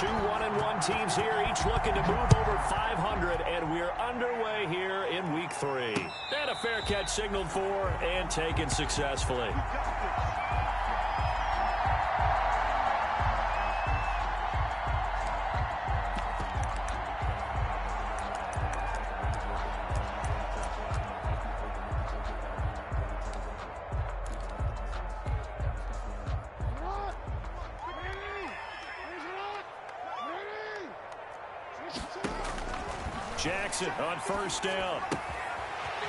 Two 1-1 teams here, each looking to move over 500, and we're underway here in week 3. And a fair catch signaled for and taken successfully. Jackson on first down.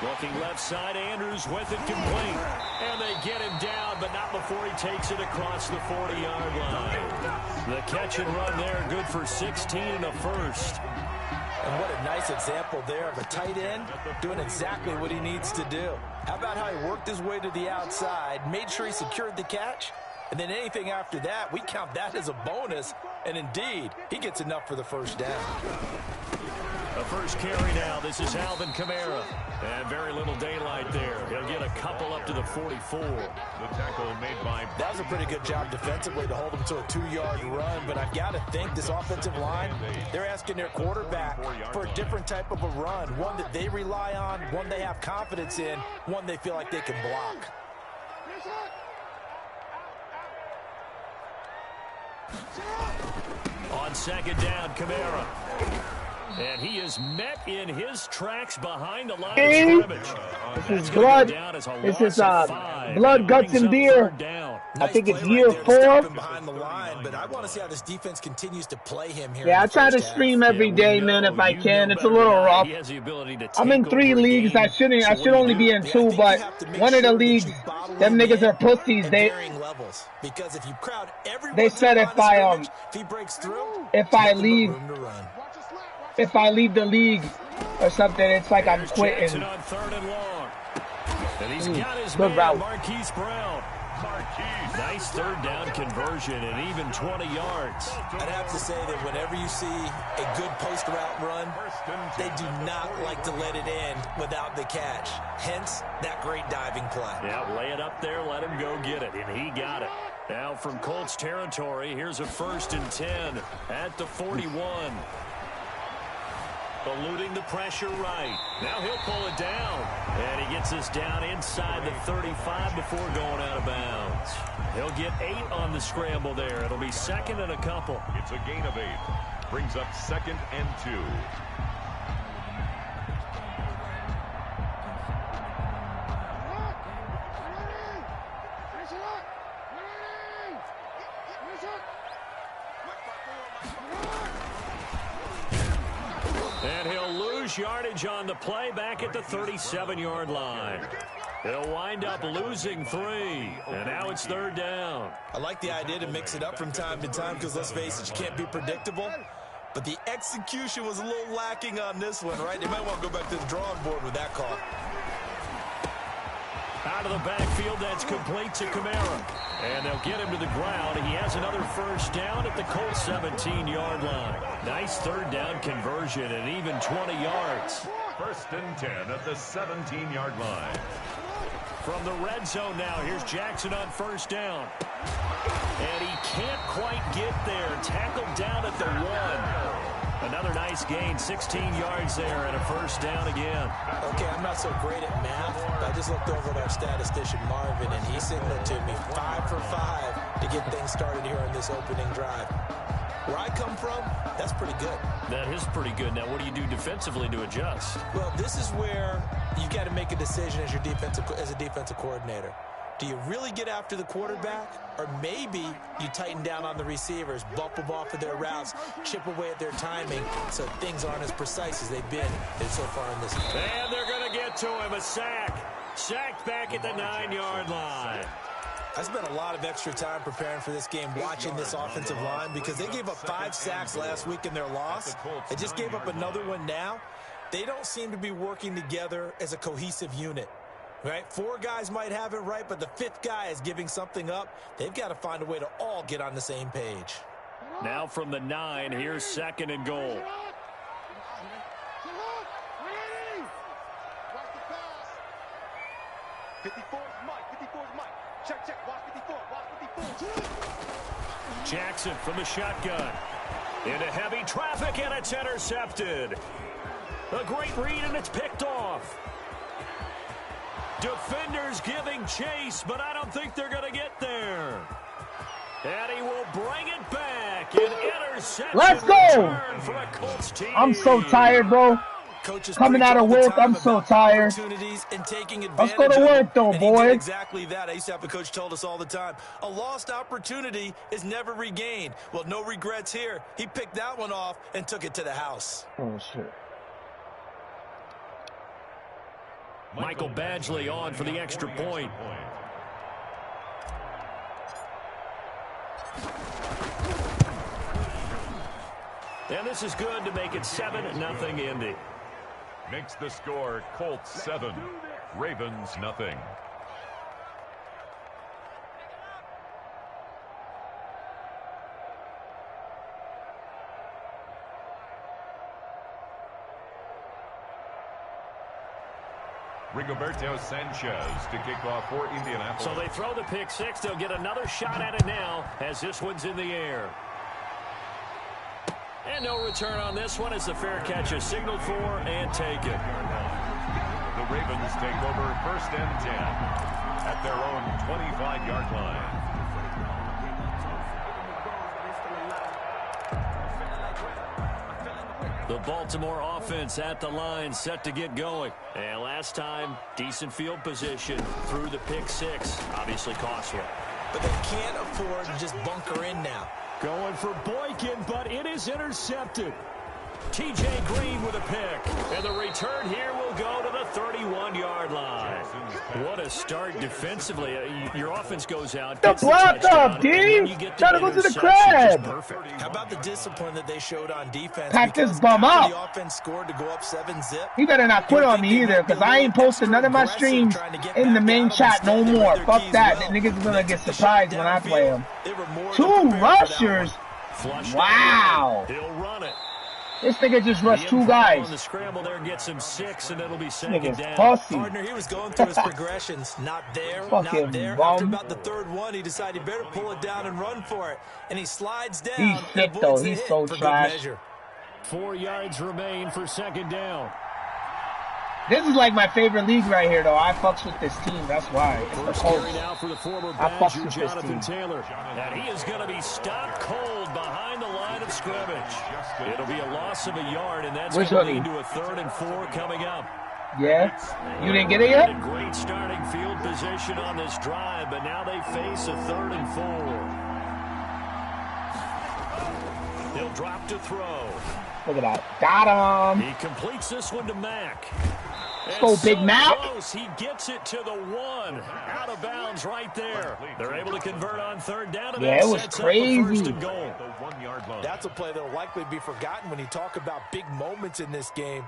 Looking left side, Andrews with it complete. And they get him down, but not before he takes it across the 40-yard line. The catch and run there, good for 16 and a first. And what a nice example there of a tight end doing exactly what he needs to do. How about how he worked his way to the outside, made sure he secured the catch, and then anything after that, we count that as a bonus. And indeed, he gets enough for the first down. A first carry now. This is Alvin Kamara. And very little daylight there. He'll get a couple up to the 44. The tackle made by... That was a pretty good job defensively to hold him to a 2-yard run. But I've got to think this offensive line, they're asking their quarterback for a different type of a run. One that they rely on, one they have confidence in, one they feel like they can block. On second down, Kamara. And he is met in his tracks behind the line of scrimmage. This is blood. This is blood, guts, and beer. I think it's year 4. Behind the line, but I want to see how this defense continues to play him here. Yeah, I try to stream every day, man, if I can. It's a little rough. I'm in 3 leagues. I should only be in 2, but one of the leagues, them niggas are pussies. They said if I leave the league or something, it's like I'm quitting. On third and long. And he's got his good man, route. Marquise Brown. Nice third down conversion and even 20 yards. I'd have to say that whenever you see a good post route run, they do not like to let it in without the catch. Hence, that great diving play. Yeah, lay it up there, let him go get it, and he got it. Now from Colts territory, here's a 1st and 10 at the 41. Eluding the pressure right. Now he'll pull it down. And he gets us down inside the 35 before going out of bounds. He'll get 8 on the scramble there. It'll be 2nd and a couple. It's a gain of 8. Brings up 2nd and 2. And he'll lose yardage on the play back at the 37-yard line. He'll wind up losing 3. And now it's 3rd down. I like the idea to mix it up from time to time because, let's face it, you can't be predictable. But the execution was a little lacking on this one, right? They might want to go back to the drawing board with that call. Out of the backfield, that's complete to Kamara. And they'll get him to the ground. He has another 1st down at the Colts 17-yard line. Nice 3rd down conversion and even 20 yards. 1st and 10 at the 17-yard line. From the red zone now, here's Jackson on 1st down. And he can't quite get there. Tackled down at the 1. Another nice gain, 16 yards there and a 1st down again. Okay, I'm not so great at math, but I just looked over at our statistician, Marvin, and he signaled to me 5 for 5 to get things started here on this opening drive. Where I come from, that's pretty good. That is pretty good. Now, what do you do defensively to adjust? Well, this is where you've got to make a decision as a defensive coordinator. Do you really get after the quarterback? Or maybe you tighten down on the receivers, bump them off of their routes, chip away at their timing so things aren't as precise as they've been so far in this game. And they're going to get to him. A sack. Sacked back at the 9-yard line. I spent a lot of extra time preparing for this game, watching this offensive line, because they gave up 5 sacks last week in their loss. They just gave up another one now. They don't seem to be working together as a cohesive unit. Right? 4 guys might have it right, but the 5th guy is giving something up. They've got to find a way to all get on the same page. Now from the 9, here's 2nd and goal. Jackson from the shotgun. Into heavy traffic, and it's intercepted. A great read, and it's picked off. Defenders giving chase, but I don't think they're going to get there. And he will bring it back. An interception. Let's go. For a Colts team. I'm so tired, bro. Coaches coming out of work, I'm so tired. Let's go to work, though, boys. Exactly that. I used to have a coach told us all the time, a lost opportunity is never regained. Well, no regrets here. He picked that one off and took it to the house. Oh, shit. Michael Badgley on for the extra point. And this is good to make it 7-0 Indy. Makes the score Colts 7, Ravens nothing. Rigoberto Sanchez to kick off for Indianapolis. So they throw the pick six. They'll get another shot at it now as this one's in the air. And no return on this one as the fair catch is signaled for and taken. The Ravens take over 1st and 10 at their own 25-yard line. The Baltimore offense at the line, set to get going. And last time, decent field position through the pick six. Obviously costly. But they can't afford to just bunker in now. Going for Boykin, but it is intercepted. T.J. Green with a pick. And the return here will go to the 31-yard line. What a start defensively. Your offense goes out. The block up, D. Try to go to the crab. Perfect. How about the discipline that they showed on defense? Pack this bum up. The offense scored to go up 7-zip. He better not quit on me either, because I ain't posting none of my streams in the main chat no more. Fuck that. The niggas gonna get surprised when I play him. 2 rushers. Wow. He'll run it. This nigga just rushed 2 guys. On the scramble there gets him 6, and it'll be This second nigga's down. pussy. Partner, he was going through his progressions. Not there, Fucking not there. bum. After about the 3rd one, he decided he better pull it down and run for it. And he slides down. He's sick, though. He's so trash. 4 yards remain for second down. This is like my favorite league right here, though. I fucks with this team. That's why. It's the First Colts. carry now for the former I fucks Badger, with this Jonathan team. Taylor. And he is going to be stopped cold behind the line of scrimmage. It'll be a loss of a yard, and that's going to lead to a 3rd and 4 coming up. Yeah? You didn't get it yet? A great starting field position on this drive, but now they face a 3rd and 4. He'll drop to throw. Look at that. Got him. He completes this one to Mack. Let's go, Big Mac. Close. He gets it to the 1. Out of bounds right there. They're able to convert on 3rd down. And Yeah, it was crazy. First and goal. That's a play that will likely be forgotten when you talk about big moments in this game.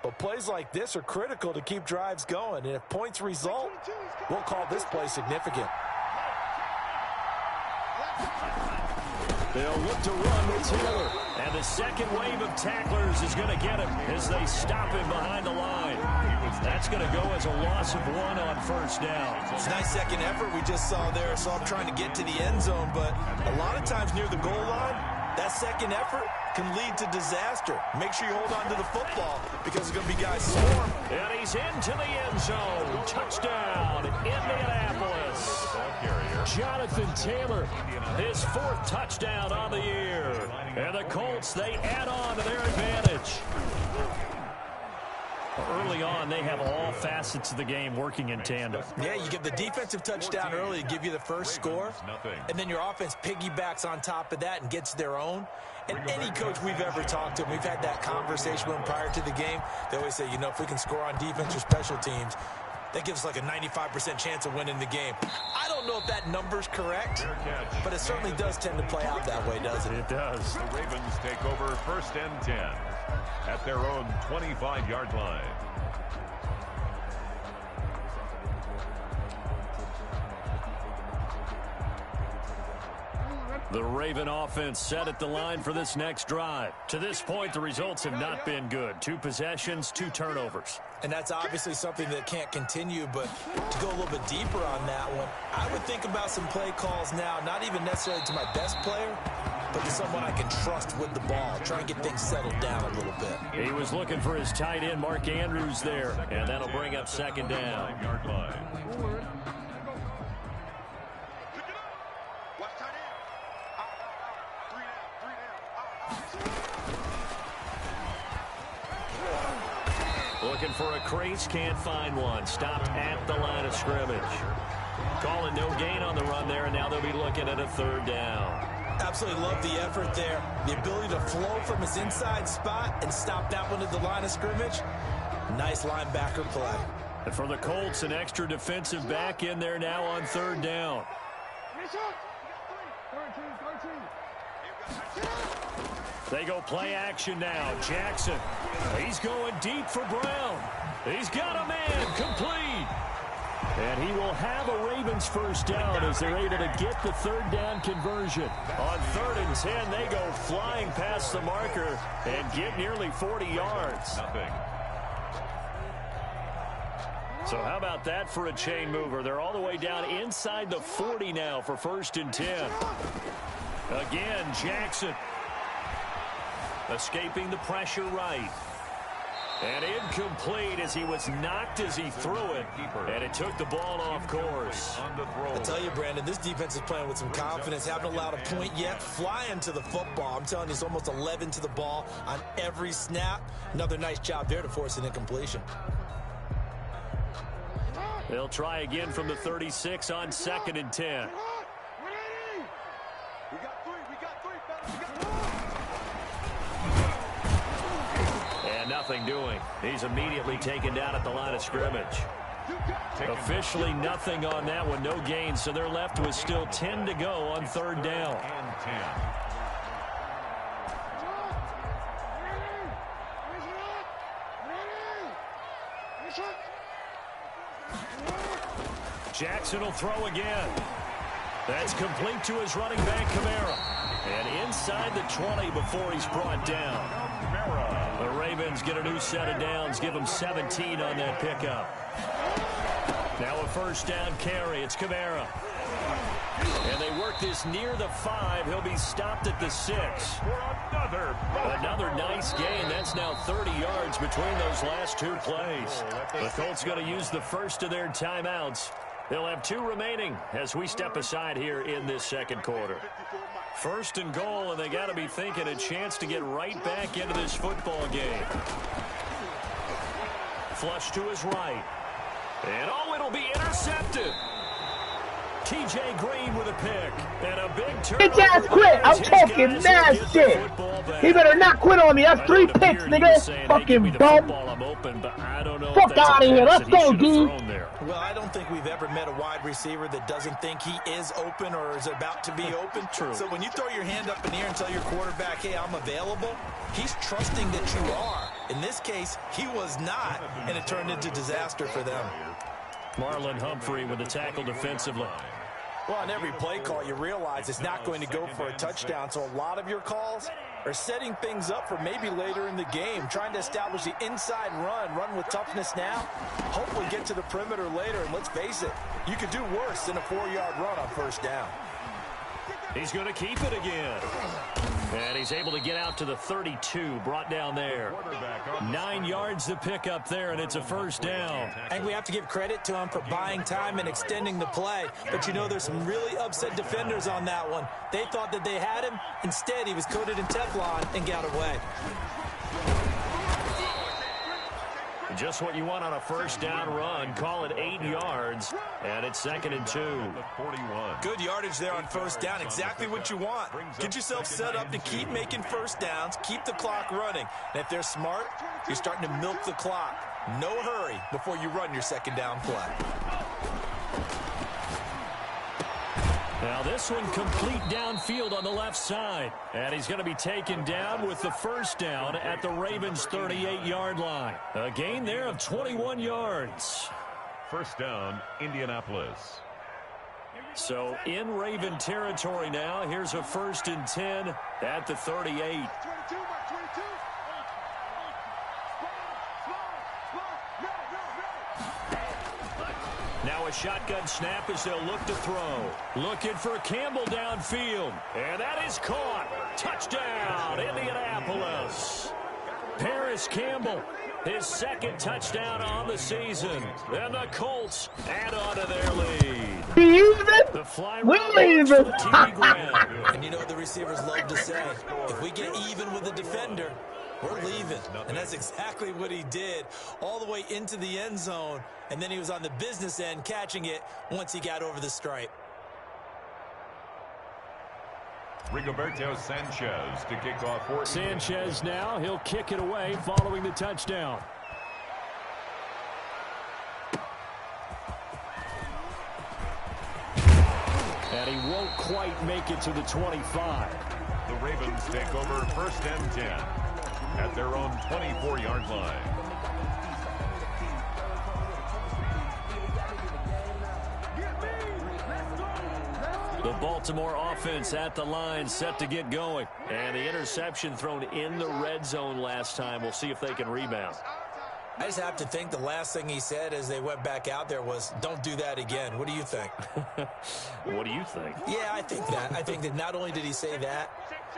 But plays like this are critical to keep drives going. And if points result, we'll call this play significant. They'll look to run with Taylor. And the second wave of tacklers is going to get him as they stop him behind the line. That's going to go as a loss of 1 on 1st down. It's a nice second effort we just saw there. Saw him trying to get to the end zone, but a lot of times near the goal line, that second effort can lead to disaster. Make sure you hold on to the football because there's going to be guys swarm. And he's into the end zone. Touchdown, Indianapolis. Jonathan Taylor, his 4th touchdown on the year. And the Colts, they add on to their advantage. Early on, they have all facets of the game working in tandem. Yeah, you give the defensive touchdown early to give you the first score, and then your offense piggybacks on top of that and gets their own. And any coach we've ever talked to, we've had that conversation with them prior to the game. They always say, you know, if we can score on defense or special teams, that gives us like a 95% chance of winning the game. I don't know if that number's correct, but it certainly does tend to play out that way, doesn't it? It does. The Ravens take over 1st and 10 at their own 25-yard line. The Raven offense set at the line for this next drive. To this point, the results have not been good. 2 possessions, 2 turnovers. And that's obviously something that can't continue, but to go a little bit deeper on that one, I would think about some play calls now, not even necessarily to my best player, but to someone I can trust with the ball. Try and get things settled down a little bit. He was looking for his tight end, Mark Andrews, there, and that'll bring up second down. Yard line. Looking for a crease, can't find one. Stopped at the line of scrimmage. Calling no gain on the run there, and now they'll be looking at a third down. Absolutely love the effort there. The ability to flow from his inside spot and stop that one at the line of scrimmage. Nice linebacker play. And for the Colts, an extra defensive back in there now on third down. They go play action now. Jackson. He's going deep for Brown. He's got a man complete. And he will have a Ravens first down as they're able to get the third down conversion. On 3rd and 10, they go flying past the marker and get nearly 40 yards. Nothing. So how about that for a chain mover? They're all the way down inside the 40 now for 1st and 10. Again, Jackson. Escaping the pressure right. And incomplete as he was knocked as he threw it. And it took the ball off course. I tell you, Brandon, this defense is playing with some confidence. Haven't allowed a point yet. Flying to the football. I'm telling you, it's almost 11 to the ball on every snap. Another nice job there to force an incompletion. They'll try again from the 36 on 2nd and 10. And nothing doing. He's immediately taken down at the line of scrimmage. Officially nothing on that one. No gain, so they're left with still 10 to go on 3rd down. And 10. Jackson will throw again. That's complete to his running back, Kamara. And inside the 20 before he's brought down. The Ravens get a new set of downs, give them 17 on that pickup. Now a first down carry. It's Kamara. And they work this near the 5. He'll be stopped at the 6. Another nice gain. That's now 30 yards between those last 2 plays. The Colts going to use the first of their timeouts. They'll have 2 remaining as we step aside here in this 2nd quarter. 1st and goal, and they got to be thinking a chance to get right back into this football game. Flush to his right. And oh, it'll be intercepted. T.J. Green with a pick. And a big turn. Bitch ass quit. I'm talking mad shit. He better not quit on me. That's 3 picks, nigga. Fucking bum. Fuck out of here. Let's go, dude. Well, I don't think we've ever met a wide receiver that doesn't think he is open or is about to be open. True. So when you throw your hand up in the air and tell your quarterback, hey, I'm available, he's trusting that you are. In this case, he was not, and it turned into disaster for them. Marlon Humphrey with the tackle defensively. Well, on every play call, you realize it's not going to go for a touchdown, so a lot of your calls are setting things up for maybe later in the game, trying to establish the inside run with toughness now, hopefully get to the perimeter later, and let's face it, you could do worse than a 4-yard run on 1st down. He's going to keep it again. And he's able to get out to the 32, brought down there. 9 yards to pick up there, and it's a 1st down. And we have to give credit to him for buying time and extending the play. But you know, there's some really upset defenders on that one. They thought that they had him. Instead, he was coated in Teflon and got away. Just what you want on a 1st down run. Call it 8 yards, and it's 2nd and 2. Good yardage there on 1st down. Exactly what you want. Get yourself set up to keep making 1st downs, keep the clock running. And if they're smart, you're starting to milk the clock. No hurry before you run your 2nd down play. Now this one complete downfield on the left side. And he's going to be taken down with the 1st down at the Ravens' 38-yard line. A gain there of 21 yards. 1st down, Indianapolis. So in Raven territory now. Here's a 1st and 10 at the 38. Now a shotgun snap as they'll look to throw. Looking for Campbell downfield. And that is caught. Touchdown, Indianapolis. Paris Campbell, his second touchdown on the season. And the Colts add on to their lead. The fly route works for the TD ground. And you know what the receivers love to say? If we get even with the defender, we're leaving. And that's exactly what he did, all the way into the end zone. And then he was on the business end catching it once he got over the stripe. Rigoberto Sanchez to kick off for Sanchez now. He'll kick it away following the touchdown. And he won't quite make it to the 25. The Ravens take over 1st and 10 at their own 24-yard line. The Baltimore offense at the line, set to get going. And the interception thrown in the red zone last time. We'll see if they can rebound. I just have to think the last thing he said as they went back out there was, don't do that again. What do you think? What do you think? Yeah, I think that. I think that not only did he say that,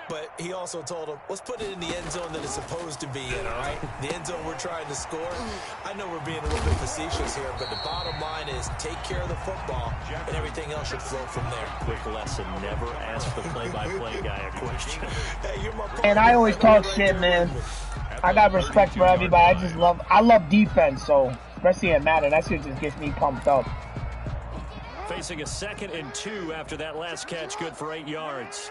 but he also told him, let's put it in the end zone that it's supposed to be in, all right? The end zone we're trying to score. I know we're being a little bit facetious here, but the bottom line is take care of the football, and everything else should flow from there. Quick lesson, never ask the play-by-play guy a question. Hey, you're my partner. And I always talk shit, man. I got respect for everybody. I love defense, so especially at Madden, that shit just gets me pumped up. Facing a 2nd and 2 after that last catch, good for 8 yards.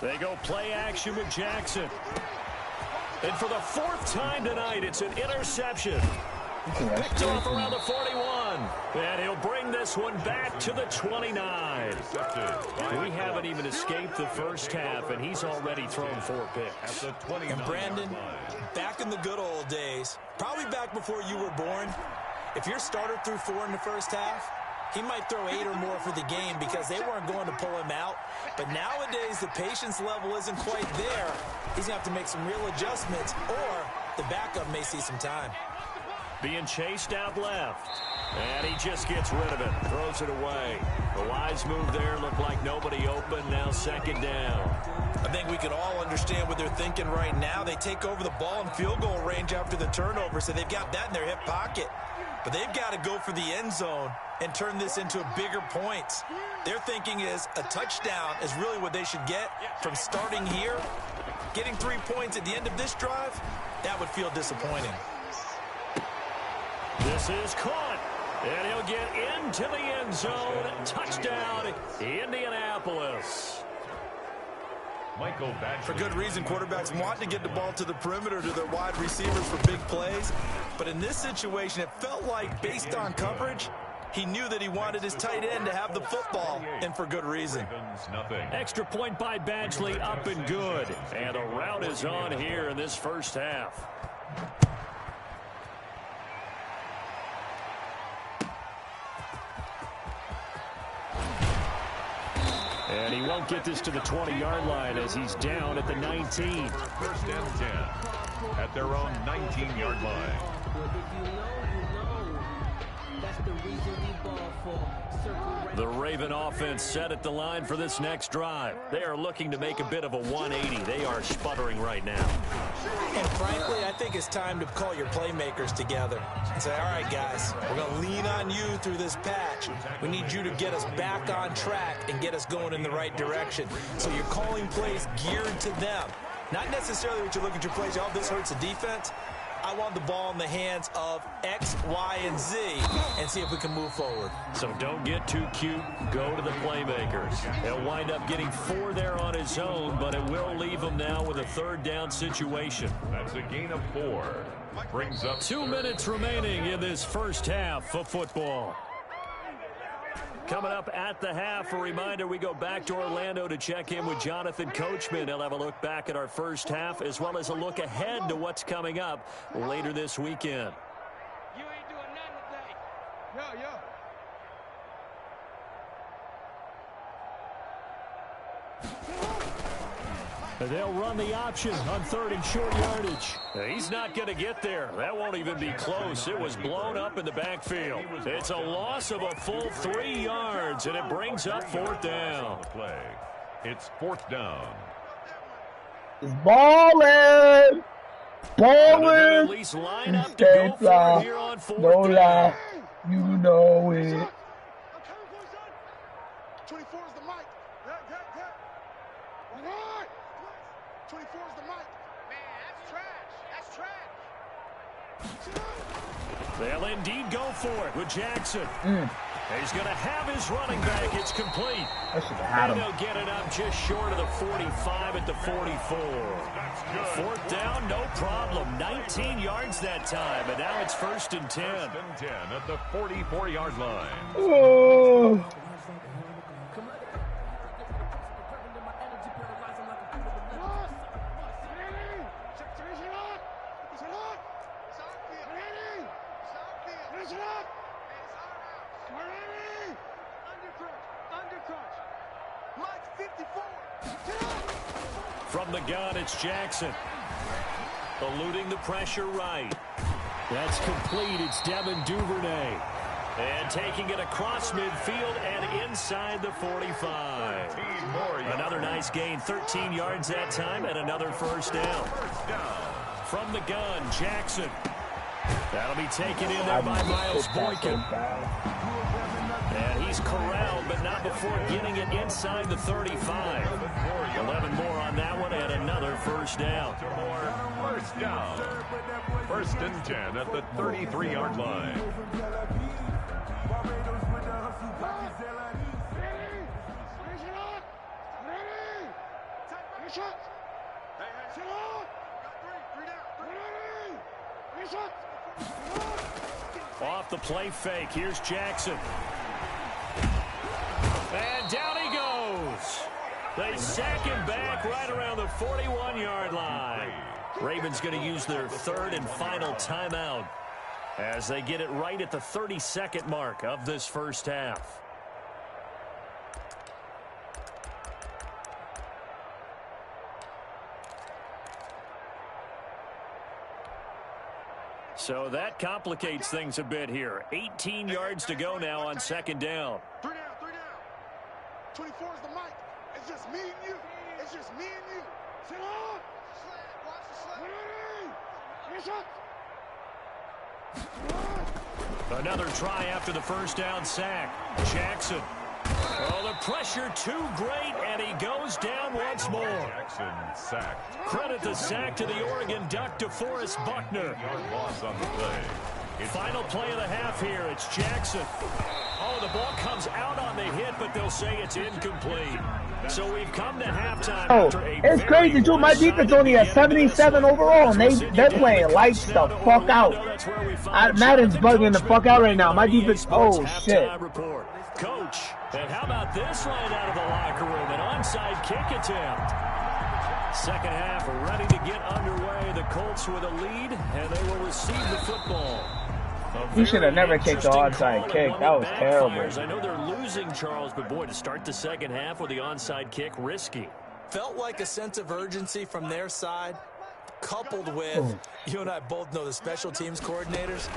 They go play action with Jackson. And for the 4th time tonight, it's an interception. Picked off around the 41. And he'll bring this one back to the 29. We haven't even escaped the first half, and he's already thrown 4 picks. And Brandon, back in the good old days, probably back before you were born, if your starter threw 4 in the first half, he might throw 8 or more for the game because they weren't going to pull him out. But nowadays, the patience level isn't quite there. He's going to have to make some real adjustments, or the backup may see some time. Being chased out left. And he just gets rid of it. Throws it away. The wise move there looked like nobody open. Now 2nd down. I think we can all understand what they're thinking right now. They take over the ball in field goal range after the turnover, so they've got that in their hip pocket. But they've got to go for the end zone and turn this into bigger points. Their thinking is a touchdown is really what they should get from starting here. Getting 3 points at the end of this drive, that would feel disappointing. This is caught. And he'll get into the end zone. Touchdown, Indianapolis. For good reason, quarterbacks want to get the ball to the perimeter to their wide receivers for big plays. But in this situation, it felt like, based on coverage, he knew that he wanted his tight end to have the football, and for good reason. Extra point by Badgley, up and good. And a rout is on here in this first half. And he won't get this to the 20-yard line as he's down at the 19. 1st and 10 at their own 19-yard line. The Raven offense set at the line for this next drive. They are looking to make a bit of a 180. They are sputtering right now. And frankly, I think it's time to call your playmakers together and say, all right, guys, we're going to lean on you through this patch. We need you to get us back on track and get us going in the right direction. So you're calling plays geared to them. Not necessarily what you look at your plays, oh, this hurts the defense. I want the ball in the hands of X, Y, and Z and see if we can move forward. So don't get too cute. Go to the playmakers. He'll wind up getting 4 there on his own, but it will leave him now with a 3rd down situation. That's a gain of 4. Brings up 2 minutes remaining in this first half of football. Coming up at the half, a reminder, we go back to Orlando to check in with Jonathan Coachman. He'll have a look back at our first half as well as a look ahead to what's coming up later this weekend. You ain't doing nothing today. And they'll run the option on 3rd and short yardage. He's not going to get there. That won't even be close. It was blown up in the backfield. It's a loss of a full 3 yards, and it brings up 4th down. It's 4th down. It's balling. Balling. At least line up to go for it here on 4th no down. lie. You know it. 24 is the mic. 24 is the mic. Man, that's trash. That's trash. They'll indeed go for it with Jackson. He's going to have his running back. It's complete. I should have had him. And they'll get it up just short of the 45 at the 44. 4th down, no problem. 19 yards that time, and now it's 1st and 10. 1st and 10 at the 44-yard line. Oh. From the gun, it's Jackson. Eluding the pressure right. That's complete. It's Devin Duvernay. And taking it across midfield and inside the 45. Another nice gain. 13 yards that time and another 1st down. From the gun, Jackson. That'll be taken in there by Miles Boykin. And he's corralled, but not before getting it inside the 35. 11 more on that one, and another 1st down. 1st down. 1st and 10 at the 33-yard line. Off the play fake, here's Jackson. And down he goes. They sack him back right around the 41-yard line. Ravens going to use their 3rd and final timeout as they get it right at the 32nd mark of this 1st half. So that complicates things a bit here. 18 yards to go now on 2nd down. 3 down. 24 is the mic. It's just me and you. It's just me and you. Sit on. Watch the sled. Another try after the 1st down sack. Jackson. Oh, the pressure too great, and he goes down once more. Jackson sacked. Credit the sack to the Oregon Duck, DeForest Buckner. Loss on the play. Final play of the half here. It's Jackson. Oh, the ball comes out on the hit, but they'll say it's incomplete. So we've come to halftime. Oh, it's crazy too. My defense only a 77 overall, and they're playing lights the fuck out. Madden's bugging the fuck out right now. My defense, oh shit. Coach, and how about this line out of the locker room? An onside kick attempt. 2nd half ready to get underway. The Colts with a lead, and they will receive the football. He should have never kicked the onside kick. That was terrible. I know they're losing, Charles, but boy, to start the 2nd half with the onside kick, risky. Felt like a sense of urgency from their side, coupled with, you and I both know the special teams coordinators,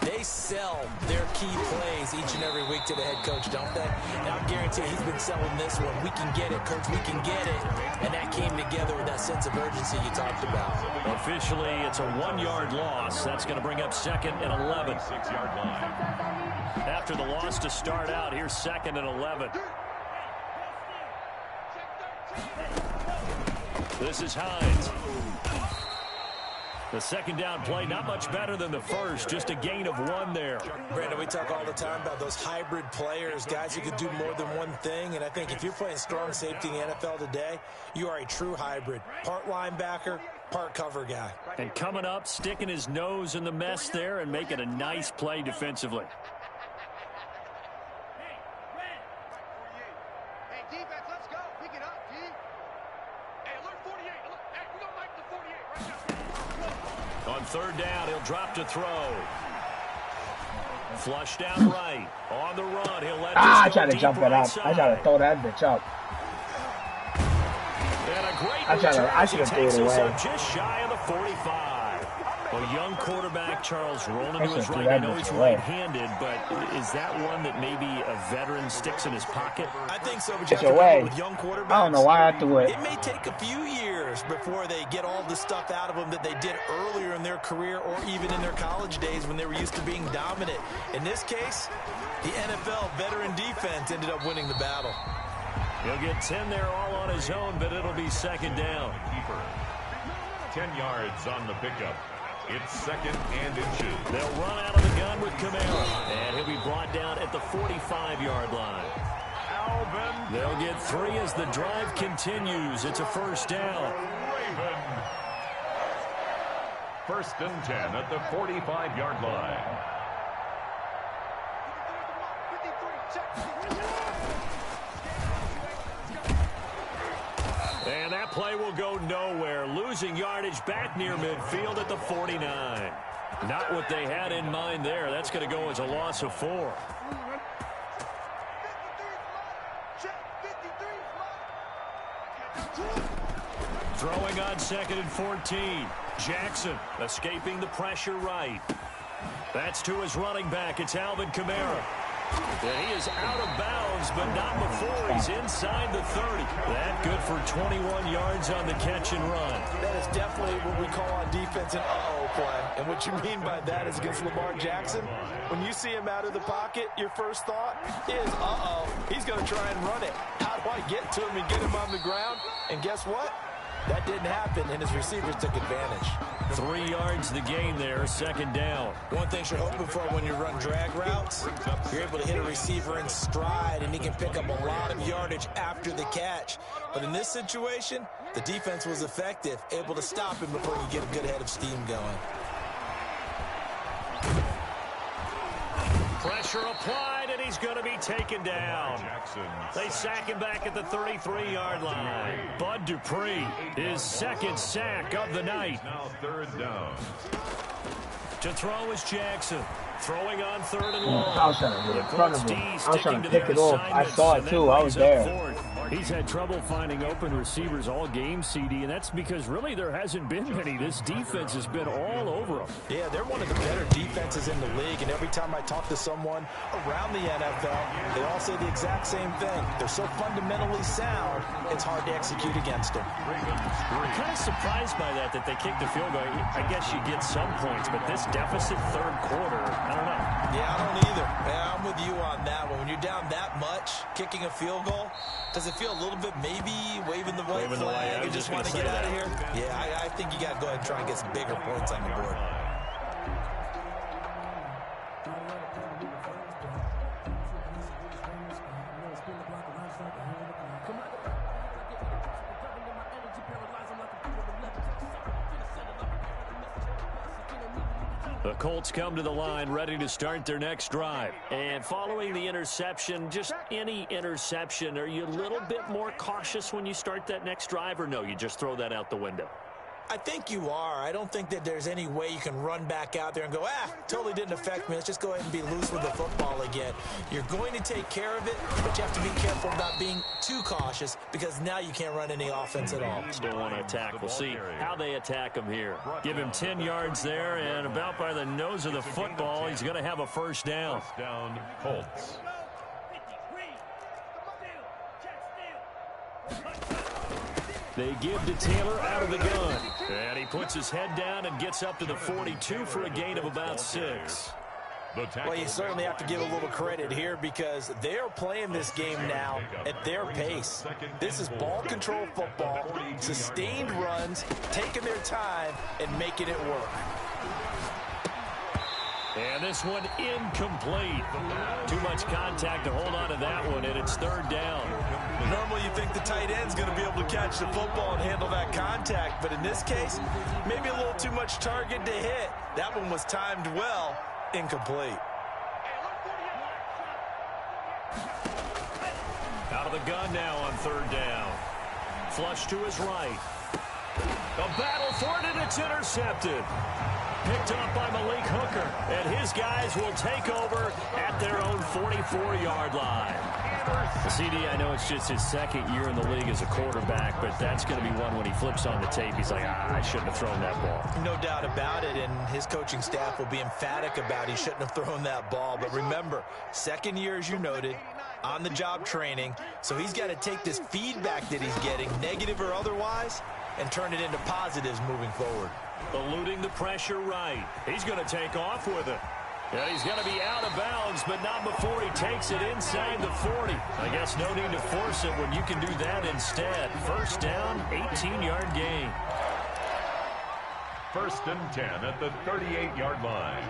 they sell their key plays each and every week to the head coach, don't they? And I'm guaranteeing he's been selling this one. We can get it, coach, we can get it. And that came together with that sense of urgency you talked about. Officially, it's a 1-yard loss. That's going to bring up 2nd and 11. 6-yard line. After the loss to start out, here's 2nd and 11. This is Hines. The 2nd down play, not much better than the first, just a gain of 1 there. Brandon, we talk all the time about those hybrid players, guys who could do more than one thing, and I think if you're playing strong safety in the NFL today, you are a true hybrid. Part linebacker, part cover guy. And coming up, sticking his nose in the mess there and making a nice play defensively. Hey, defense, let's go. Pick it up, D. Hey, alert 48. Hey, we're going to like the 48 right now. On 3rd down, he'll drop to throw. Flush down right. On the run, he'll let I this tried go to jump deep it right up. side. I tried to throw that bitch up. And a great I return should have threw takes it us away. up just shy of the 45. A young quarterback, Charles, rolling to his right. I I know he's right-handed, but is that one that maybe a veteran sticks in his pocket? I think so, but you have It's to away. remember with young quarterbacks, I don't know why I threw it. it may take a few years before they get all the stuff out of them that they did earlier in their career or even in their college days when they were used to being dominant. In this case, the NFL veteran defense ended up winning the battle. He'll get 10 there all on his own, but it'll be second down. Keeper. 10 yards on the pickup. It's second and inches. They'll run out of the gun with Kamara, and he'll be brought down at the 45-yard line. Alvin. They'll get 3 as the drive continues. It's a first down. Raven. First and 10 at the 45-yard line. And that play will go nowhere, losing yardage back near midfield at the 49. Not what they had in mind there. That's going to go as a loss of 4. Throwing on second and 14. Jackson escaping the pressure right. That's to his running back. It's Alvin Kamara. And he is out of bounds, but not before he's inside the 30. That good for 21 yards on the catch and run. That is definitely what we call on defense an uh-oh play. And what you mean by that is against Lamar Jackson, when you see him out of the pocket, your first thought is, uh-oh, he's going to try and run it. How do I get to him and get him on the ground? And guess what? That didn't happen, and his receivers took advantage. 3 yards the gain there, second down. One thing you're hoping for when you run drag routes, you're able to hit a receiver in stride, and he can pick up a lot of yardage after the catch. But in this situation, the defense was effective, able to stop him before you get a good head of steam going. Pressure applied, and he's going to be taken down. They sack him back at the 33-yard line. Bud Dupree, his second sack of the night. Now third down. To throw is Jackson. Throwing on third and long. I was trying to get in front of him. I was trying to pick it off. I saw it too. I was there. He's had trouble finding open receivers all game, CD, and that's because really there hasn't been many. This defense has been all over them. Yeah, they're one of the better defenses in the league, and every time I talk to someone around the NFL, they all say the exact same thing. They're so fundamentally sound, it's hard to execute against them. I'm kind of surprised by that they kicked the field goal. I guess you get some points, but this deficit third quarter, I don't know. Yeah, I don't either. Yeah, I'm with you on that one. When you're down that much, kicking a field goal, does it feel a little bit maybe waving the white flag and just want to get out of here? Yeah, I think you got to go ahead and try and get some bigger points on the board. The Colts come to the line ready to start their next drive. And following the interception, just any interception, are you a little bit more cautious when you start that next drive, or no, you just throw that out the window? I think you are. I don't think that there's any way you can run back out there and go, totally didn't affect me. Let's just go ahead and be loose with the football again. You're going to take care of it, but you have to be careful about being too cautious because now you can't run any offense at all. Still want to attack. We'll see how they attack him here. Give him 10 yards there, and about by the nose of the football, he's going to have a first down. First down, Colts. They give to Taylor out of the gun. And he puts his head down and gets up to the 42 for a gain of about 6. Well, you certainly have to give a little credit here because they're playing this game now at their pace. This is ball control football, sustained runs, taking their time and making it work. And this one incomplete. Too much contact to hold on to that one, and it's third down. Normally you think the tight end's going to be able to catch the football and handle that contact, but in this case, maybe a little too much target to hit. That one was timed well, incomplete. Out of the gun now on third down. Flush to his right. A battle for it, and it's intercepted. picked up by Malik Hooker, and his guys will take over at their own 44-yard line. CD, I know it's just his second year in the league as a quarterback, but that's going to be one when he flips on the tape, he's like, I shouldn't have thrown that ball. No doubt about it, and his coaching staff will be emphatic about he shouldn't have thrown that ball. But remember, second year, as you noted, on-the-job training, so he's got to take this feedback that he's getting, negative or otherwise, and turn it into positives moving forward. Eluding the pressure right. He's going to take off with it. Yeah, he's going to be out of bounds, but not before he takes it inside the 40. I guess no need to force it when you can do that instead. First down, 18-yard gain. First and 10 at the 38-yard line.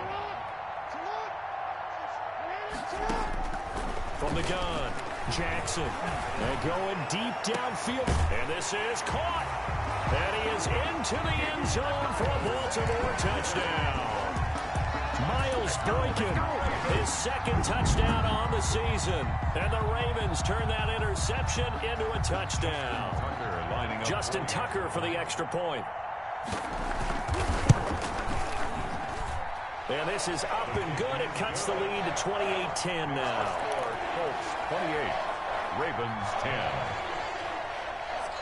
From the gun, Jackson. And going deep downfield. And this is caught. And he is into the end zone for a Baltimore touchdown. Miles Boykin, his second touchdown on the season. And the Ravens turn that interception into a touchdown. Justin Tucker for the extra point. And this is up and good. It cuts the lead to 28-10 now. Colts 28, Ravens 10.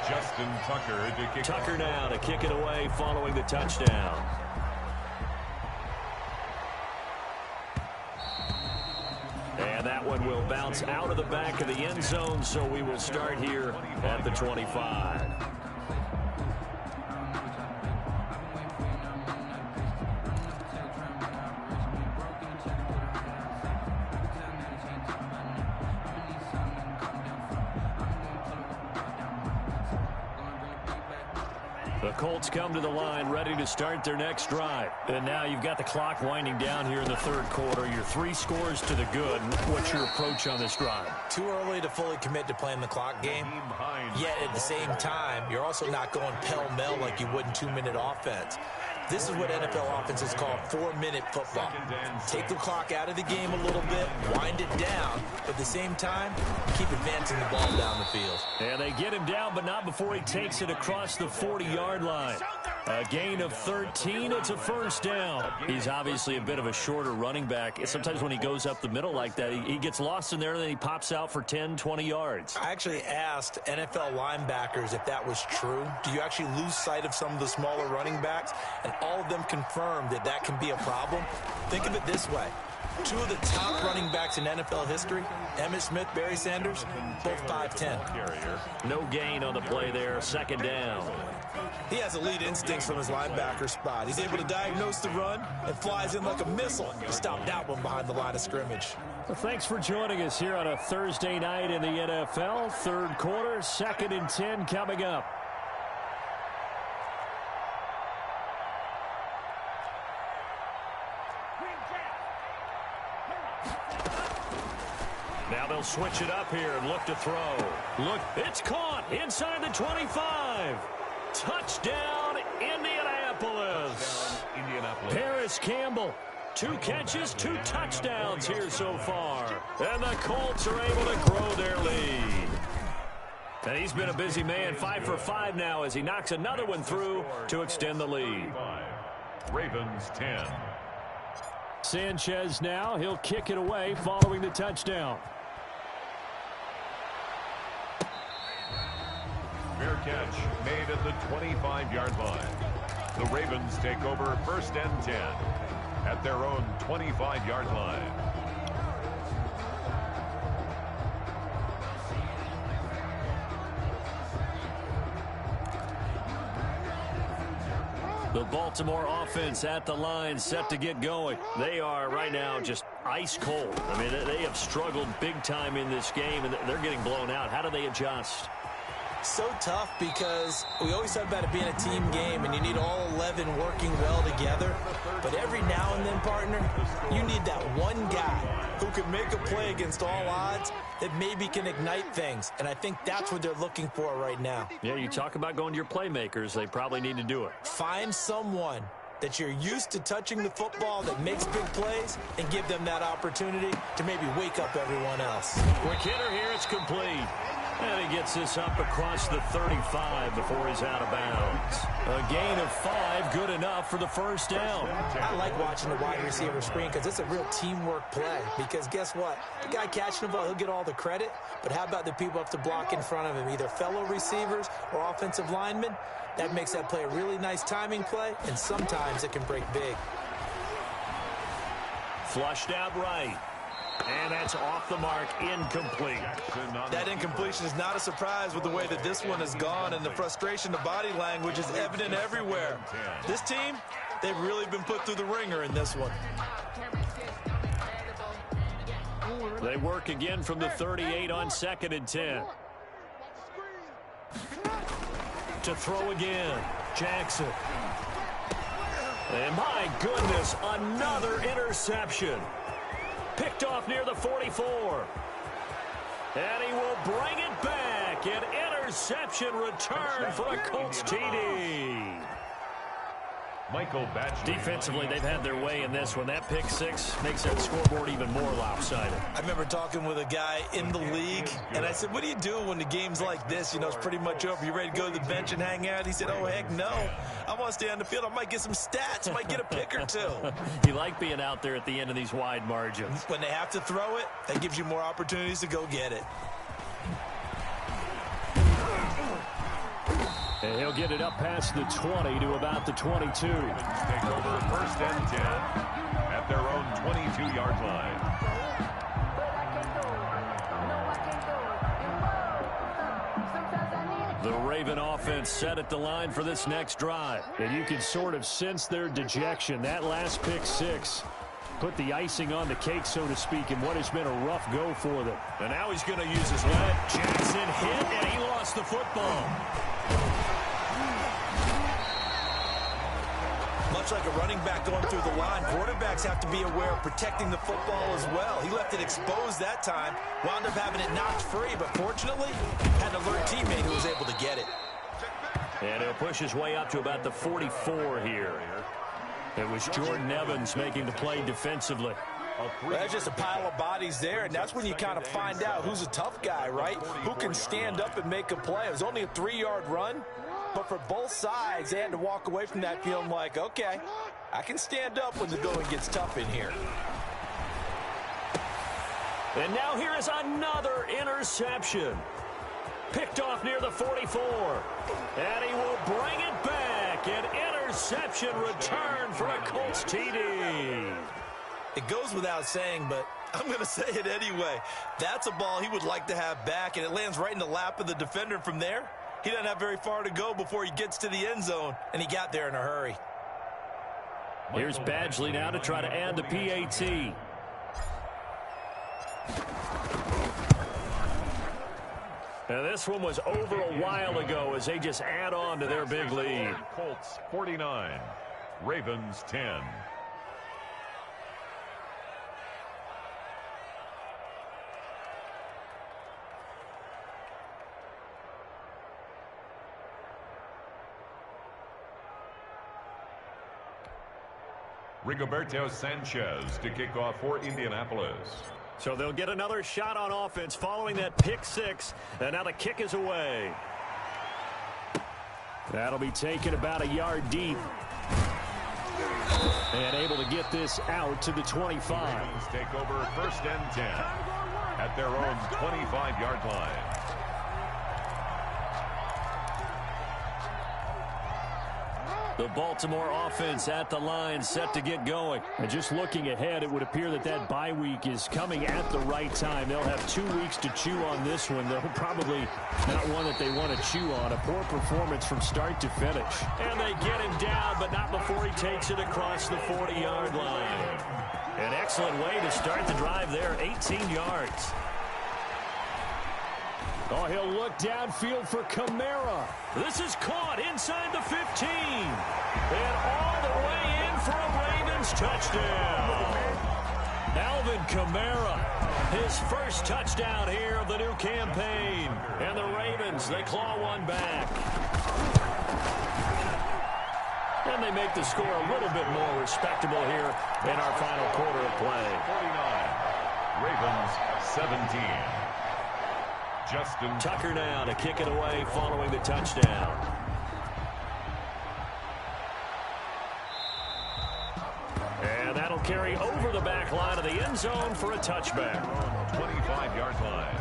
Justin Tucker to kick. Tucker now to kick it away following the touchdown. And that one will bounce out of the back of the end zone, so we will start here at the 25. The Colts come to the line ready to start their next drive. And now you've got the clock winding down here in the third quarter. You're 3 scores to the good. What's your approach on this drive? Too early to fully commit to playing the clock game. Yet at the same time, you're also not going pell-mell like you would in 2-minute offense. This is what NFL offenses call 4-minute football. Take the clock out of the game a little bit, wind it down, but at the same time, keep advancing the ball down the field. And they get him down, but not before he takes it across the 40-yard line. A gain of 13, it's a first down. He's obviously a bit of a shorter running back. Sometimes when he goes up the middle like that, he gets lost in there, and then he pops out for 10, 20 yards. I actually asked NFL linebackers if that was true. Do you actually lose sight of some of the smaller running backs? And all of them confirmed that that can be a problem. Think of it this way. 2 of the top running backs in NFL history, Emmitt Smith, Barry Sanders, both 5'10". No gain on the play there, second down. He has elite instincts from his linebacker spot. He's able to diagnose the run and flies in like a missile to stop that one behind the line of scrimmage. Well, thanks for joining us here on a Thursday night in the NFL. Third quarter, 2nd and 10 coming up. Now they'll switch it up here and look to throw. Look, it's caught inside the 25. Touchdown, Indianapolis. Paris Campbell, 2 catches, 2 touchdowns here so far. And the Colts are able to grow their lead. And he's been a busy man, 5 for 5 now as he knocks another one through to extend the lead. Ravens 10. Sanchez now, he'll kick it away following the touchdown. Fair catch made at the 25-yard line. The Ravens take over first and 10 at their own 25-yard line. The Baltimore offense at the line, set to get going. They are right now just ice cold. I mean, they have struggled big time in this game, and they're getting blown out. How do they adjust? So tough because we always talk about it being a team game and you need all 11 working well together. But every now and then, partner, you need that one guy who can make a play against all odds that maybe can ignite things. And I think that's what they're looking for right now. Yeah, you talk about going to your playmakers. They probably need to do it. Find someone that you're used to touching the football that makes big plays and give them that opportunity to maybe wake up everyone else. Quick hitter here, it's complete. And he gets this up across the 35 before he's out of bounds. A gain of 5, good enough for the first down. I like watching the wide receiver screen because it's a real teamwork play. Because guess what? The guy catching the ball, he'll get all the credit. But how about the people up to block in front of him, either fellow receivers or offensive linemen? That makes that play a really nice timing play, and sometimes it can break big. Flushed out right. And that's off the mark, incomplete. That incompletion is not a surprise with the way that this one has gone, and the frustration, the body language is evident everywhere. This team, they've really been put through the ringer in this one. They work again from the 38 on 2nd and 10. To throw again, Jackson. And my goodness, another interception. Picked off near the 44. And he will bring it back. An interception return for a Colts TD. Defensively, they've had their way in this one. That pick 6 makes that scoreboard even more lopsided. I remember talking with a guy in the league, and I said, what do you do when the game's like this? You know, it's pretty much over. You ready to go to the bench and hang out? He said, oh, heck no. I want to stay on the field. I might get some stats. I might get a pick or two. You like being out there at the end of these wide margins. When they have to throw it, that gives you more opportunities to go get it. And he'll get it up past the 20 to about the 22. Take over 1st and 10 at their own 22-yard line. The Raven offense set at the line for this next drive. And you can sort of sense their dejection. That last pick 6 put the icing on the cake, so to speak, in what has been a rough go for them. And now he's going to use his leg. Jackson hit, and he lost the football. Much like a running back going through the line, quarterbacks have to be aware of protecting the football as well. He left it exposed that time, wound up having it knocked free, but fortunately, had an alert teammate who was able to get it. And he'll push his way up to about the 44 here. It was Jordan Evans making the play defensively. There's just a pile of bodies there, and that's when you kind of find out who's a tough guy, right? Who can stand up and make a play. It was only a 3-yard run, but for both sides, they had to walk away from that feeling like, okay, I can stand up when the going gets tough in here. And now here is another interception. Picked off near the 44. And he will bring it back. An interception return for a Colts TD. It goes without saying, but I'm going to say it anyway. That's a ball he would like to have back, and it lands right in the lap of the defender from there. He doesn't have very far to go before he gets to the end zone, and he got there in a hurry. Here's Badgley now to try to add the PAT. Now this one was over a while ago as they just add on to their big lead. Colts 49, Ravens 10. Rigoberto Sanchez to kick off for Indianapolis. So they'll get another shot on offense following that pick 6, and now the kick is away. That'll be taken about a yard deep. And able to get this out to the 25. Ravens take over 1st and 10 at their own 25-yard line. The Baltimore offense at the line set to get going. And just looking ahead, it would appear that that bye week is coming at the right time. They'll have 2 weeks to chew on this one. They'll probably not one that they want to chew on. A poor performance from start to finish. And they get him down, but not before he takes it across the 40-yard line. An excellent way to start the drive there, 18 yards. Oh, he'll look downfield for Kamara. This is caught inside the 15. And all the way in for a Ravens touchdown. Alvin Kamara, his first touchdown here of the new campaign. And the Ravens, they claw one back. And they make the score a little bit more respectable here in our final quarter of play. 49, Ravens 17. Justin Tucker now to kick it away following the touchdown. And that'll carry over the back line of the end zone for a touchback. 25-yard line.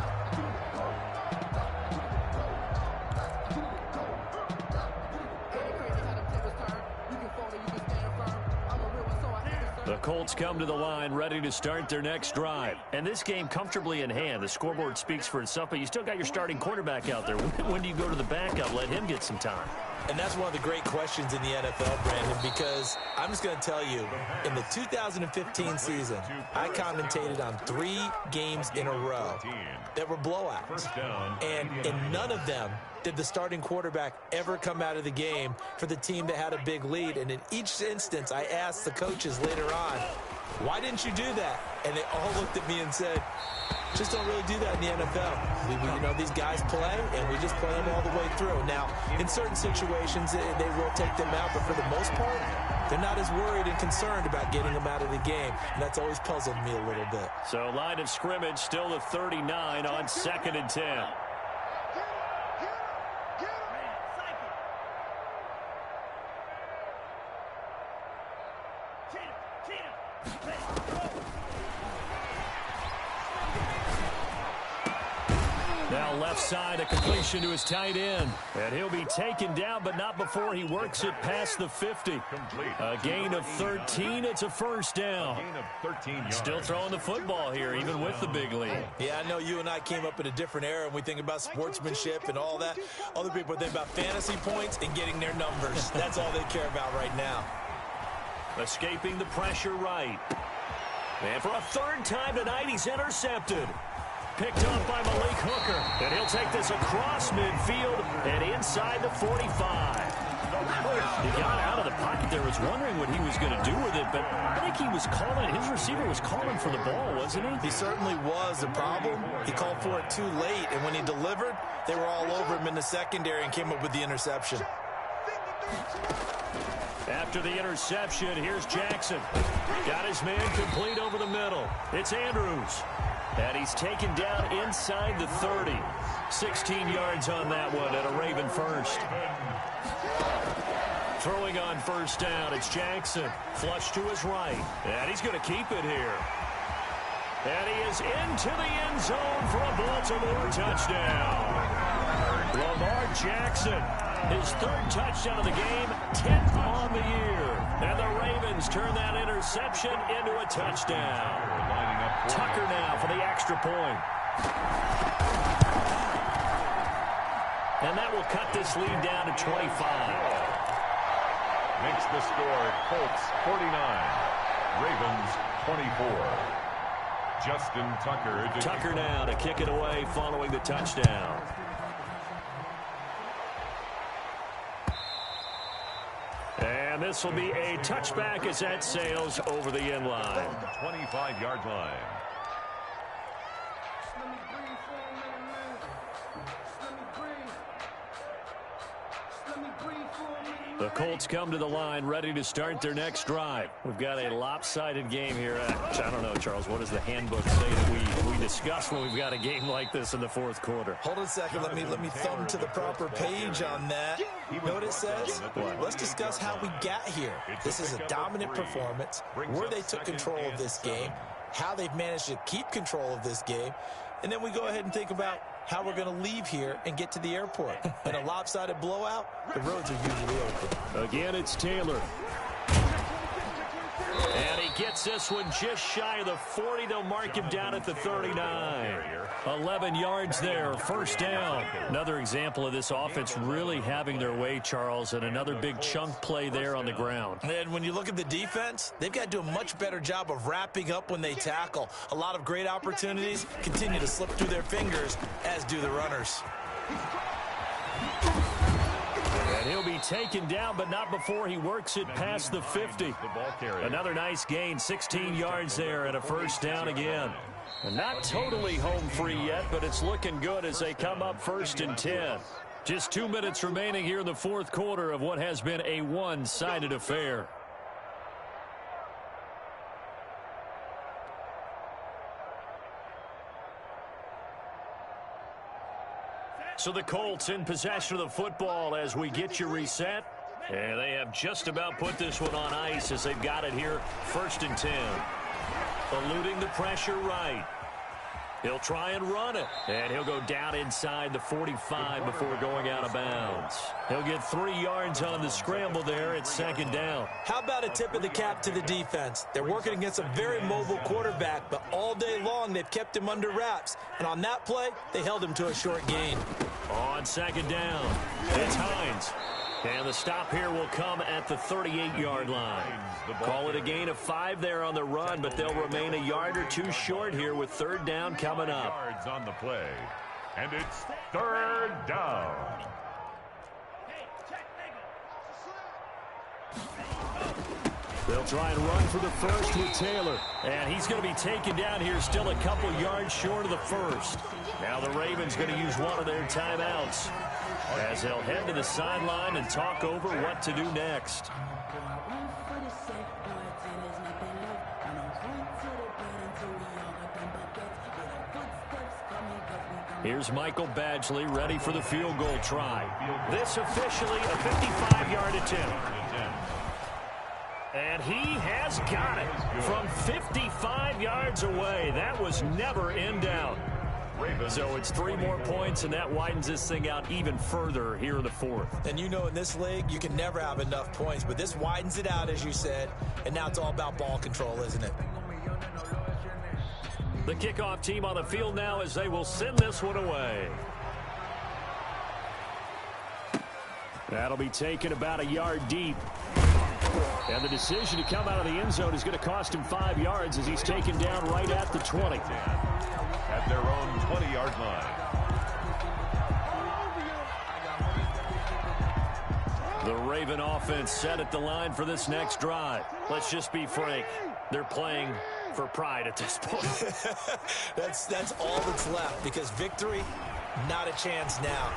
The Colts come to the line ready to start their next drive. And this game comfortably in hand. The scoreboard speaks for itself, but you still got your starting quarterback out there. When do you go to the backup? Let him get some time. And that's one of the great questions in the NFL, Brandon, because I'm just going to tell you, in the 2015 season, I commentated on 3 games in a row that were blowouts. And in none of them did the starting quarterback ever come out of the game for the team that had a big lead. And in each instance, I asked the coaches later on, why didn't you do that? And they all looked at me and said, just don't really do that in the NFL. You know, these guys play, and we just play them all the way through. Now, in certain situations, they will take them out, but for the most part, they're not as worried and concerned about getting them out of the game, and that's always puzzled me a little bit. So, line of scrimmage still the 39 on 2nd and 10. Now left side, a completion to his tight end. And he'll be taken down, but not before he works it past the 50. A gain of 13. It's a first down. Gain of 13 yards. Still throwing the football here, even with the big lead. Yeah, I know you and I came up in a different era, and we think about sportsmanship and all that. Other people think about fantasy points and getting their numbers. That's all they care about right now. Escaping the pressure right. And for a 3rd time tonight, he's intercepted. Picked up by Malik Hooker. And he'll take this across midfield and inside the 45. He got out of the pocket there. Was wondering what he was going to do with it, but I think he was calling. His receiver was calling for the ball, wasn't he? He certainly was. The problem, he called for it too late, and when he delivered, they were all over him in the secondary and came up with the interception. After the interception, here's Jackson. Got his man complete over the middle. It's Andrews. And he's taken down inside the 30. 16 yards on that one and a Raven first. Throwing on first down, it's Jackson. Flush to his right. And he's going to keep it here. And he is into the end zone for a Baltimore touchdown. Lamar Jackson, his 3rd touchdown of the game, 10th on the year. And the Ravens turn that interception into a touchdown. Tucker now for the extra point. And that will cut this lead down to 25. Makes the score Colts 49, Ravens 24. Justin Tucker. Tucker now to kick it away following the touchdown. And this will be a touchback as that sails over the end line. 25-yard line. The Colts come to the line ready to start their next drive. We've got a lopsided game here. I don't know, Charles, what does the handbook say that we discuss when we've got a game like this in the 4th quarter? Hold on a second. Let me thumb to the proper page on that. You know what it says? What? Let's discuss how we got here. This is a dominant performance, where they took control of this game, how they've managed to keep control of this game, and then we go ahead and think about how we're going to leave here and get to the airport. In a lopsided blowout, the roads are usually open. Again, it's Taylor. And he gets this one just shy of the 40. They'll mark him down at the 39. 11 yards there, first down. Another example of this offense really having their way, Charles, and another big chunk play there on the ground. And when you look at the defense, they've got to do a much better job of wrapping up when they tackle. A lot of great opportunities continue to slip through their fingers, as do the runners. And he'll be taken down, but not before he works it past the 50. Another nice gain, 16 yards there, and a first down again. And not totally home free yet, but it's looking good as they come up 1st and 10. Just 2 minutes remaining here in the 4th quarter of what has been a one-sided affair. So the Colts in possession of the football as we get you reset. And they have just about put this one on ice as they've got it here. 1st and 10. Eluding the pressure right. He'll try and run it. And he'll go down inside the 45 before going out of bounds. He'll get 3 yards on the scramble there at 2nd down. How about a tip of the cap to the defense? They're working against a very mobile quarterback, but all day long they've kept him under wraps. And on that play, they held him to a short gain. On 2nd down, it's Hines. And the stop here will come at the 38-yard line. Call it a gain of 5 there on the run, but they'll remain a yard or 2 short here with 3rd down coming up. Yards on the play, and it's 3rd down. They'll try and run for the first with Taylor. And he's going to be taken down here still a couple yards short of the first. Now the Ravens going to use one of their timeouts as they'll head to the sideline and talk over what to do next. Here's Michael Badgley ready for the field goal try. This officially a 55-yard attempt. And he has got it from 55 yards away. That was never in doubt. So it's 3 more points, and that widens this thing out even further here in the 4th. And you know in this league, you can never have enough points, but this widens it out, as you said, and now it's all about ball control, isn't it? The kickoff team on the field now as they will send this one away. That'll be taken about a yard deep. And the decision to come out of the end zone is going to cost him 5 yards as he's taken down right at the 20. At their own 20-yard line. The Raven offense set at the line for this next drive. Let's just be frank. They're playing for pride at this point. That's all that's left because victory, not a chance now.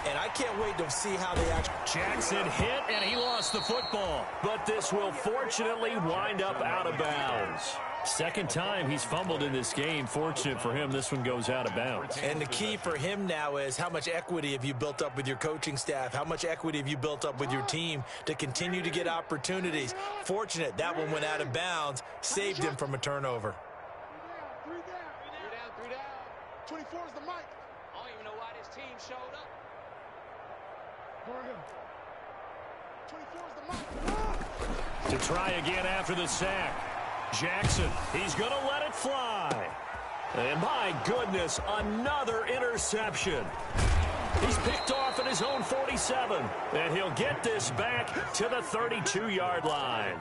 And I can't wait to see how they actually... Jackson hit, and he lost the football. But this will fortunately wind up out of bounds. 2nd time he's fumbled in this game. Fortunate for him, this one goes out of bounds. And the key for him now is how much equity have you built up with your coaching staff? How much equity have you built up with your team to continue to get opportunities? Fortunate that one went out of bounds, saved him from a turnover. 3 down. 24 is the mic. I don't even know why this team showed up. 24 is the mic. To try again after the sack. Jackson, he's going to let it fly. And my goodness, another interception. He's picked off at his own 47. And he'll get this back to the 32-yard line.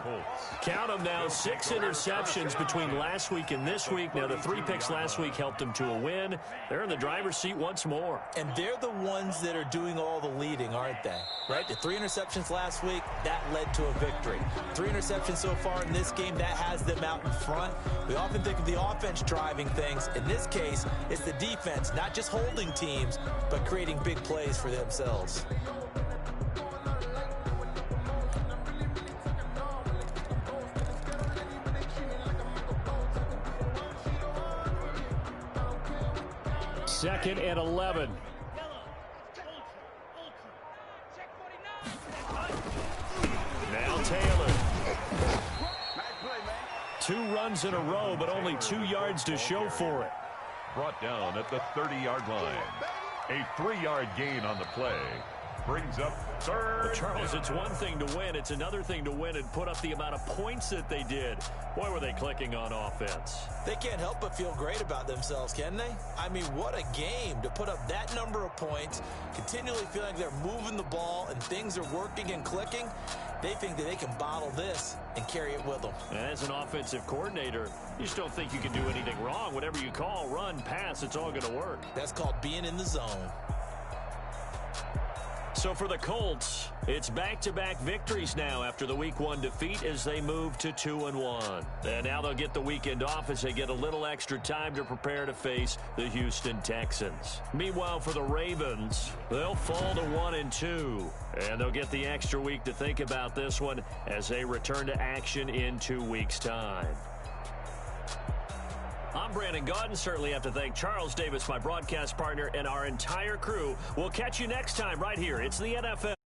Count them now, 6 interceptions between last week and this week. Now, the 3 picks last week helped them to a win. They're in the driver's seat once more. And they're the ones that are doing all the leading, aren't they? Right? The 3 interceptions last week, that led to a victory. 3 interceptions so far in this game, that has them out in front. We often think of the offense driving things. In this case, it's the defense, not just holding teams, but creating big plays for themselves. Second and 11. Now Taylor. 2 runs in a row, but only 2 yards to show for it. Brought down at the 30-yard line. A 3-yard gain on the play. Brings up 3rd. Well, Charles, it's one thing to win. It's another thing to win and put up the amount of points that they did. Boy, were they clicking on offense. They can't help but feel great about themselves, can they? I mean, what a game to put up that number of points, continually feeling like they're moving the ball and things are working and clicking. They think that they can bottle this and carry it with them. And as an offensive coordinator, you just don't think you can do anything wrong. Whatever you call, run, pass, it's all going to work. That's called being in the zone. So for the Colts, it's back-to-back victories now after the Week 1 defeat as they move to 2-1. And now they'll get the weekend off as they get a little extra time to prepare to face the Houston Texans. Meanwhile, for the Ravens, they'll fall to 1-2. And they'll get the extra week to think about this one as they return to action in 2 weeks' time. I'm Brandon Gaudin. Certainly have to thank Charles Davis, my broadcast partner, and our entire crew. We'll catch you next time right here. It's the NFL.